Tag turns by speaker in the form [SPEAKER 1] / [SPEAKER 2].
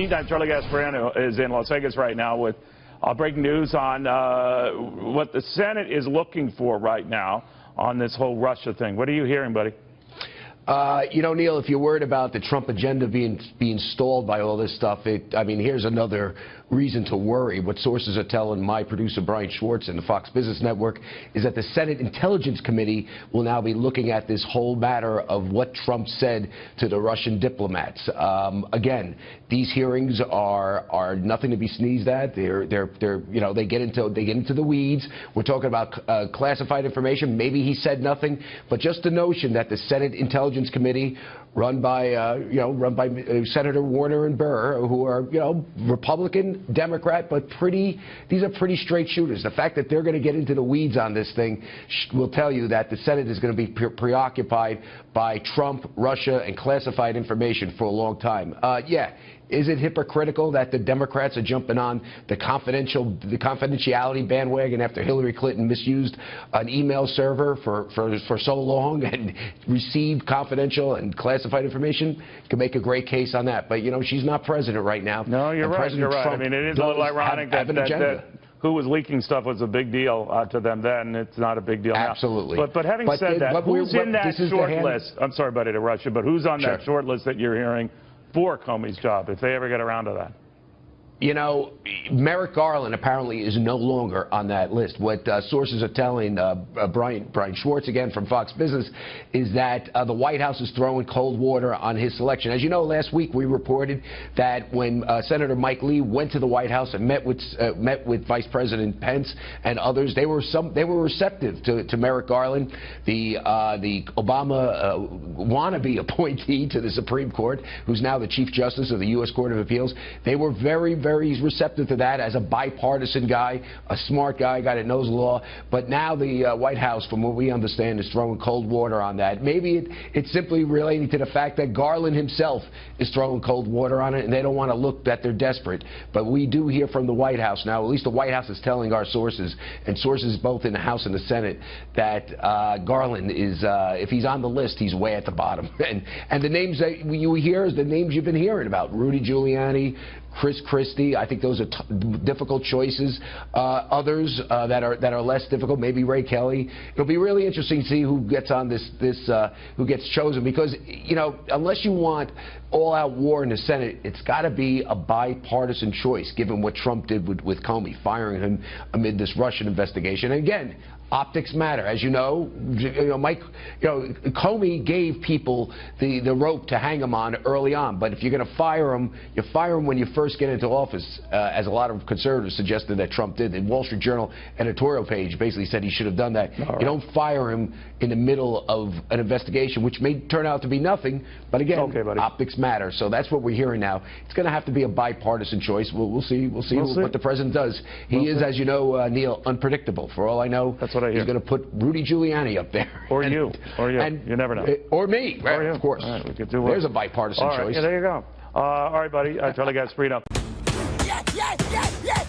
[SPEAKER 1] meantime, Charlie Gasparino is in Las Vegas right now with breaking news on what the Senate is looking for right now on this whole Russia thing. What are you hearing, buddy?
[SPEAKER 2] You know, Neil, if you're worried about the Trump agenda being stalled by all this stuff, I mean, here's another reason to worry. What sources are telling my producer, Brian Schwartz, and the Fox Business Network is that the Senate Intelligence Committee will now be looking at this whole matter of what Trump said to the Russian diplomats. Again, these hearings are nothing to be sneezed at. They're you know, they get into the weeds. We're talking about classified information. Maybe he said nothing, but just the notion that the Senate Intelligence Committee, run by Senator Warner and Burr, who are, you know, Republican, Democrat, but these are pretty straight shooters. The fact that they're going to get into the weeds on this thing will tell you that the Senate is going to be preoccupied by Trump, Russia, and classified information for a long time. Yeah. Is it hypocritical that the Democrats are jumping on the confidentiality bandwagon after Hillary Clinton misused an email server for so long and received confidential and classified information? Could make a great case on that. But, you know, she's not president right now.
[SPEAKER 1] No, you're right. You're right. I mean, it is a little ironic that who was leaking stuff was a big deal to them then. It's not a big deal now.
[SPEAKER 2] Absolutely.
[SPEAKER 1] But having said that, who's in that short list? I'm sorry, buddy, to rush you, but who's on that short list that you're hearing for Comey's job, if they ever get around to that?
[SPEAKER 2] You know, Merrick Garland apparently is no longer on that list. What sources are telling Brian Schwartz, again from Fox Business, is that the White House is throwing cold water on his selection. As you know, last week we reported that when Senator Mike Lee went to the White House and met with Vice President Pence and others, they were receptive to Merrick Garland, the Obama wannabe appointee to the Supreme Court, who's now the Chief Justice of the U.S. Court of Appeals. They were very receptive to that as a bipartisan guy, a smart guy that knows law. But now the White House, from what we understand, is throwing cold water on that. Maybe it's simply relating to the fact that Garland himself is throwing cold water on it, and they don't want to look that they're desperate. But we do hear from the White House now, at least the White House is telling our sources, and sources both in the House and the Senate, that Garland is, if he's on the list, he's way at the bottom. And the names that you hear is the names you've been hearing about: Rudy Giuliani, Chris Christie. I think those are difficult choices. Others that are less difficult, maybe Ray Kelly. It'll be really interesting to see who gets on who gets chosen, because, you know, unless you want all-out war in the Senate, it's got to be a bipartisan choice, given what Trump did with Comey, firing him amid this Russian investigation. And again, optics matter, as you know. Comey gave people the rope to hang him on early on. But if you're going to fire him, you fire him when you first get into office, as a lot of conservatives suggested that Trump did. The Wall Street Journal editorial page basically said he should have done that. You don't fire him in the middle of an investigation, which may turn out to be nothing. But again, optics matter. So that's what we're hearing now. It's going to have to be a bipartisan choice. We'll see what the president does. He is, as you know, Neil, unpredictable. For all I know, that's what I hear. He's going to put Rudy Giuliani up there.
[SPEAKER 1] Or you. You never know.
[SPEAKER 2] Or me. Or you. Of course.
[SPEAKER 1] All right, we could do
[SPEAKER 2] There's a bipartisan choice.
[SPEAKER 1] Yeah, there you go. All right, buddy. Charlie Gasparino.
[SPEAKER 3] Yeah.